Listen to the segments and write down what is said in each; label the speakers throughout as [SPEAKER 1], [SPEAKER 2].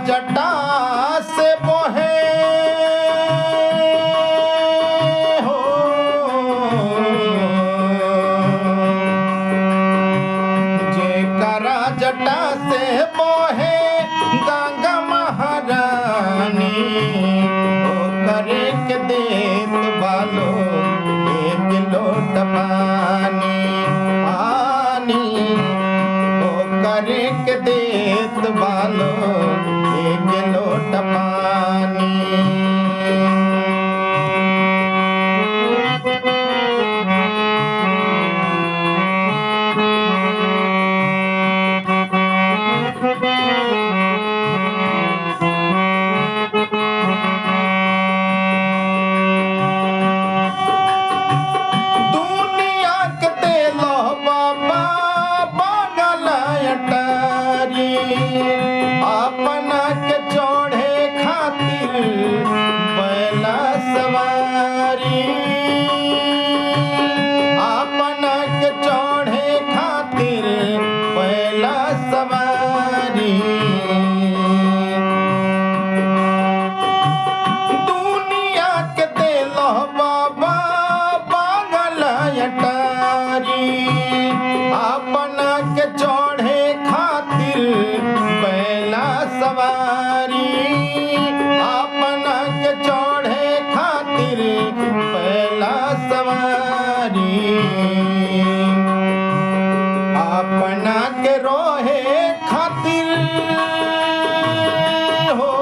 [SPEAKER 1] जटा से बोहे हो जेकरा जटा से बोहे गंगा महारानी ओ करे के देत बालो एक लोट पानी ओ करे के देत बालो एक लोट पानी। दुनिया के तेलो बाबा बगल अटारी अपना के चढ़े खातिर बैला सवारी अपना के चढ़े खातिर बैला सवारी। दुनिया के तेलो बाबा बगल अटारी अपना के चढ़े खातिर बैला सवारी अपना के चढ़े खातिर बैला सवारी। अपना के रोहे खातिर हो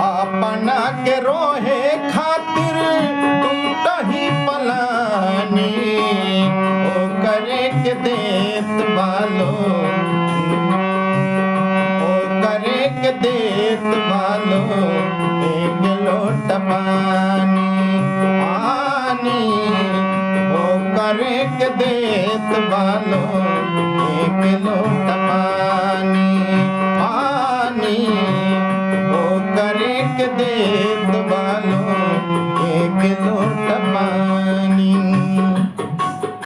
[SPEAKER 1] अपना के रोहे खातिर टूटही पलानी ओ करे के देत बालो ओ करे के देत बालो एक लोट पानी ओ करे के देत बालो एक लोट पानी ओ करे के देत